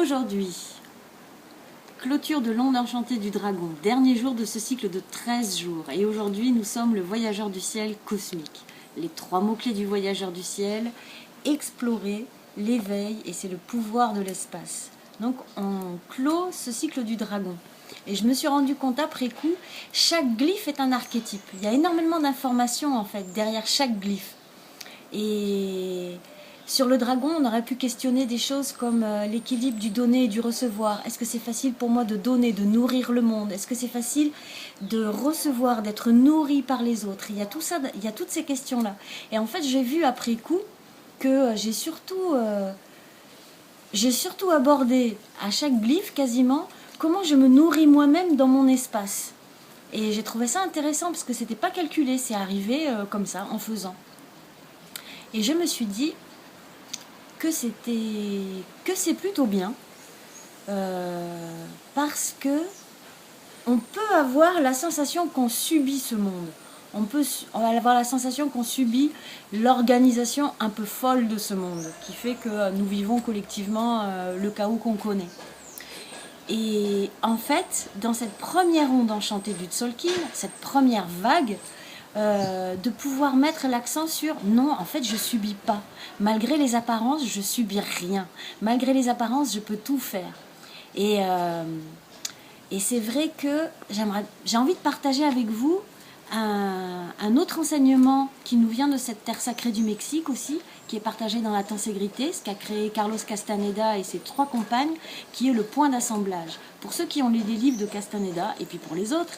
Aujourd'hui, clôture de l'onde enchantée du dragon, dernier jour de ce cycle de 13 jours. Et aujourd'hui, nous sommes le voyageur du ciel cosmique. Les 3 mots-clés du voyageur du ciel, explorer, l'éveil, et c'est le pouvoir de l'espace. Donc on clôt ce cycle du dragon. Et je me suis rendu compte après coup, chaque glyphe est un archétype. Il y a énormément d'informations en fait derrière chaque glyphe. Et sur le dragon, on aurait pu questionner des choses comme l'équilibre du donner et du recevoir. Est-ce que c'est facile pour moi de donner, de nourrir le monde? Est-ce que c'est facile de recevoir, d'être nourri par les autres? Il y a tout ça, il y a toutes ces questions-là. Et en fait, j'ai vu après coup que j'ai surtout abordé à chaque glyphe quasiment comment je me nourris moi-même dans mon espace. Et j'ai trouvé ça intéressant parce que c'était pas calculé, c'est arrivé comme ça, en faisant. Et je me suis dit que c'est plutôt bien parce que on peut avoir la sensation qu'on subit ce monde. On va avoir la sensation qu'on subit l'organisation un peu folle de ce monde, qui fait que nous vivons collectivement le chaos qu'on connaît. Et en fait, dans cette première onde enchantée du Tzolk'in, cette première vague, de pouvoir mettre l'accent sur non, en fait, je subis pas. Malgré les apparences, je subis rien. Malgré les apparences, je peux tout faire. Et c'est vrai que j'ai envie de partager avec vous un autre enseignement qui nous vient de cette terre sacrée du Mexique aussi, qui est partagé dans la Tenségrité, ce qu'a créé Carlos Castaneda et ses 3 compagnes, qui est le point d'assemblage. Pour ceux qui ont lu des livres de Castaneda, et puis pour les autres,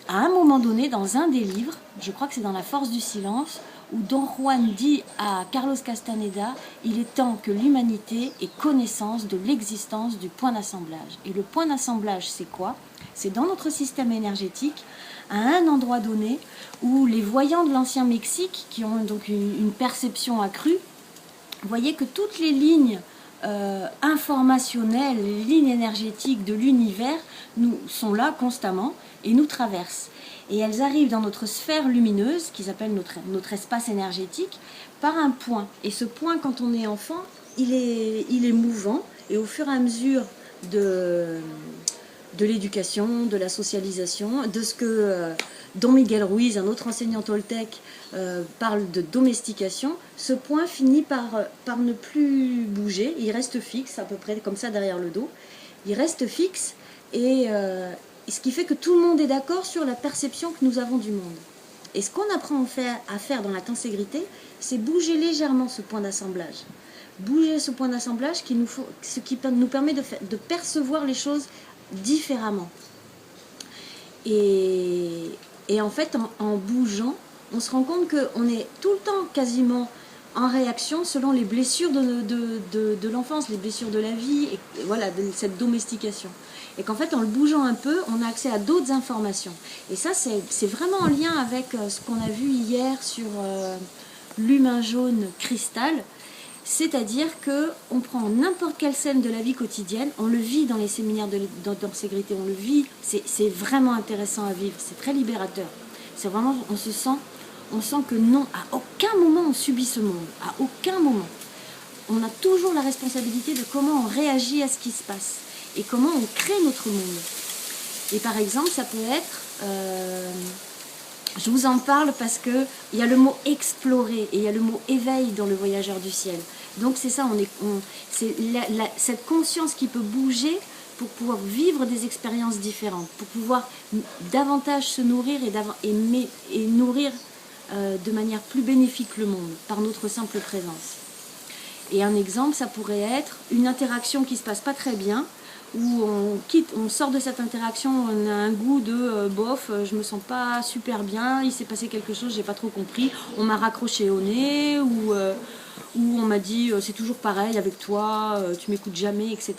à un moment donné, dans un des livres, je crois que c'est dans La Force du Silence, où Don Juan dit à Carlos Castaneda, il est temps que l'humanité ait connaissance de l'existence du point d'assemblage. Et le point d'assemblage, c'est quoi? C'est dans notre système énergétique, à un endroit donné, où les voyants de l'ancien Mexique, qui ont donc une perception accrue, voyaient que toutes les lignes informationnelles, les lignes énergétiques de l'univers nous sont là constamment et nous traversent. Et elles arrivent dans notre sphère lumineuse, qui s'appelle notre espace énergétique, par un point. Et ce point, quand on est enfant, il est mouvant, et au fur et à mesure de l'éducation, de la socialisation, de ce que Don Miguel Ruiz, un autre enseignant toltèque, parle de domestication, ce point finit par ne plus bouger, il reste fixe, à peu près comme ça derrière le dos, il reste fixe, et ce qui fait que tout le monde est d'accord sur la perception que nous avons du monde. Et ce qu'on apprend à faire dans la tenségrité, c'est bouger légèrement ce point d'assemblage. Bouger ce point d'assemblage, ce qui nous permet de percevoir les choses différemment. Et en fait, en bougeant, on se rend compte qu'on est tout le temps quasiment en réaction selon les blessures de l'enfance, les blessures de la vie, et voilà, de cette domestication. Et qu'en fait, en le bougeant un peu, on a accès à d'autres informations. Et ça, c'est vraiment en lien avec ce qu'on a vu hier sur l'humain jaune cristal. C'est-à-dire qu'on prend n'importe quelle scène de la vie quotidienne, on le vit dans les séminaires de tenségrité, on le vit, c'est vraiment intéressant à vivre, c'est très libérateur. C'est vraiment, on sent que non, à aucun moment on subit ce monde, à aucun moment. On a toujours la responsabilité de comment on réagit à ce qui se passe et comment on crée notre monde. Et par exemple, ça peut être... je vous en parle parce qu'il y a le mot explorer et il y a le mot éveil dans le voyageur du ciel. Donc c'est ça, c'est cette conscience qui peut bouger pour pouvoir vivre des expériences différentes, pour pouvoir davantage se nourrir et nourrir de manière plus bénéfique le monde par notre simple présence. Et un exemple, ça pourrait être une interaction qui ne se passe pas très bien, où on sort de cette interaction, on a un goût de bof, je me sens pas super bien, il s'est passé quelque chose, j'ai pas trop compris, on m'a raccroché au nez, ou on m'a dit c'est toujours pareil avec toi, tu m'écoutes jamais, etc.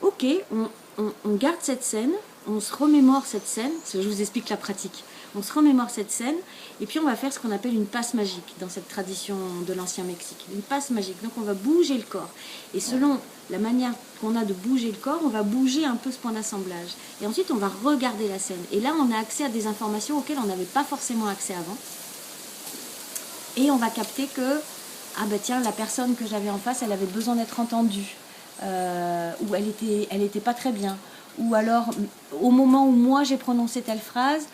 Ok, on garde cette scène, on se remémore cette scène, je vous explique la pratique. On se remémore cette scène et puis on va faire ce qu'on appelle une passe magique dans cette tradition de l'ancien Mexique. Une passe magique, donc on va bouger le corps. Et selon la manière qu'on a de bouger le corps, on va bouger un peu ce point d'assemblage. Et ensuite on va regarder la scène. Et là on a accès à des informations auxquelles on n'avait pas forcément accès avant. Et on va capter que, ah ben tiens, la personne que j'avais en face, elle avait besoin d'être entendue. où elle était pas très bien. Ou alors, au moment où moi j'ai prononcé telle phrase,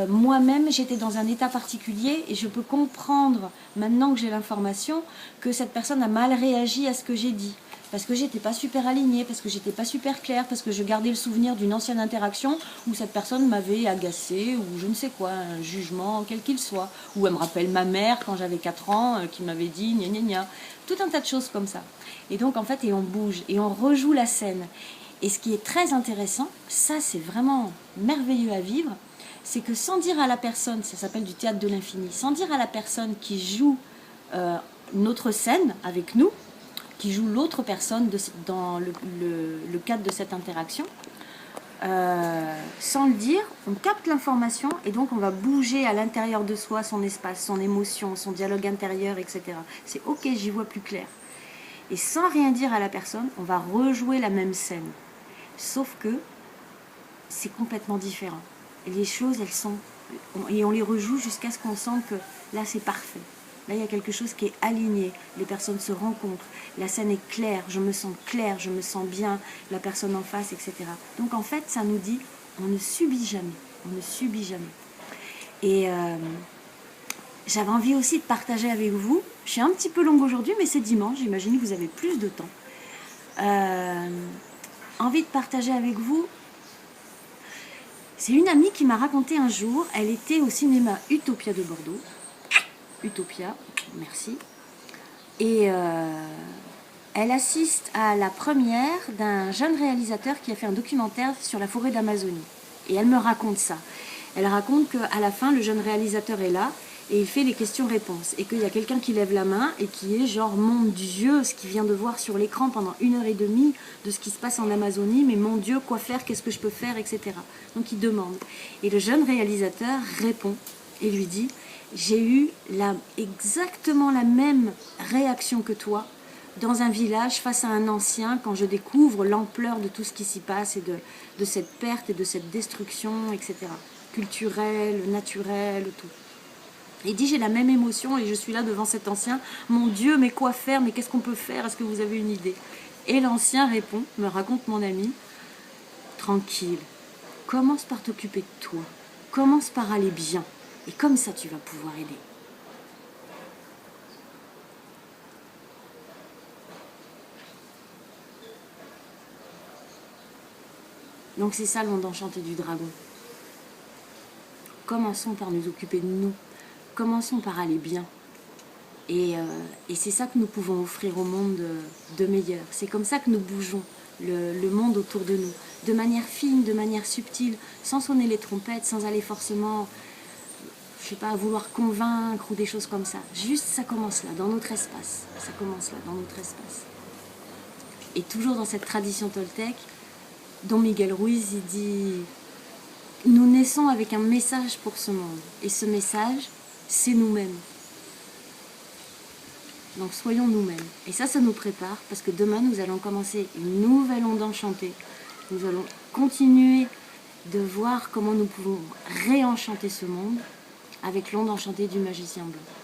moi-même j'étais dans un état particulier et je peux comprendre, maintenant que j'ai l'information, que cette personne a mal réagi à ce que j'ai dit. Parce que j'étais pas super alignée, parce que j'étais pas super claire, parce que je gardais le souvenir d'une ancienne interaction où cette personne m'avait agacée, ou je ne sais quoi, un jugement, quel qu'il soit. Ou elle me rappelle ma mère quand j'avais 4 ans, qui m'avait dit gna gna gna. Tout un tas de choses comme ça. Et donc en fait, et on bouge, et on rejoue la scène. Et ce qui est très intéressant, ça c'est vraiment merveilleux à vivre, c'est que sans dire à la personne, ça s'appelle du théâtre de l'infini, sans dire à la personne qui joue notre scène avec nous, qui joue l'autre personne dans le cadre de cette interaction, sans le dire, on capte l'information et donc on va bouger à l'intérieur de soi son espace, son émotion, son dialogue intérieur, etc. C'est ok, j'y vois plus clair. Et sans rien dire à la personne, on va rejouer la même scène. Sauf que c'est complètement différent. Et les choses, elles sont... Et on les rejoue jusqu'à ce qu'on sente que là, c'est parfait. Là, il y a quelque chose qui est aligné. Les personnes se rencontrent. La scène est claire. Je me sens claire. Je me sens bien. La personne en face, etc. Donc, en fait, ça nous dit, on ne subit jamais. On ne subit jamais. Et j'avais envie aussi de partager avec vous. Je suis un petit peu longue aujourd'hui, mais c'est dimanche. J'imagine que vous avez plus de temps. Envie de partager avec vous. C'est une amie qui m'a raconté un jour, elle était au cinéma Utopia de Bordeaux. Utopia, merci. Et elle assiste à la première d'un jeune réalisateur qui a fait un documentaire sur la forêt d'Amazonie. Et elle me raconte ça. Elle raconte qu'à la fin, le jeune réalisateur est là et il fait les questions-réponses. Et qu'il y a quelqu'un qui lève la main et qui est genre, mon Dieu, ce qu'il vient de voir sur l'écran pendant 1h30 de ce qui se passe en Amazonie, mais mon Dieu, quoi faire, qu'est-ce que je peux faire, etc. Donc il demande. Et le jeune réalisateur répond et lui dit, j'ai eu exactement la même réaction que toi dans un village face à un ancien quand je découvre l'ampleur de tout ce qui s'y passe et de cette perte et de cette destruction, etc. Culturelle, naturelle, tout. Il dit, j'ai la même émotion et je suis là devant cet ancien. Mon Dieu, mais quoi faire? Mais qu'est-ce qu'on peut faire? Est-ce que vous avez une idée? Et l'ancien répond, me raconte mon ami, tranquille, commence par t'occuper de toi. Commence par aller bien. Et comme ça, tu vas pouvoir aider. Donc c'est ça le monde enchanté du dragon. Commençons par nous occuper de nous. Commençons par aller bien. Et c'est ça que nous pouvons offrir au monde de meilleur. C'est comme ça que nous bougeons le monde autour de nous. De manière fine, de manière subtile, sans sonner les trompettes, sans aller forcément, je sais pas, à vouloir convaincre ou des choses comme ça. Juste, ça commence là, dans notre espace. Ça commence là, dans notre espace. Et toujours dans cette tradition toltèque, Don Miguel Ruiz, il dit, nous naissons avec un message pour ce monde. Et ce message, c'est nous-mêmes. Donc soyons nous-mêmes. Et ça nous prépare parce que demain, nous allons commencer une nouvelle onde enchantée. Nous allons continuer de voir comment nous pouvons réenchanter ce monde avec l'onde enchantée du magicien blanc.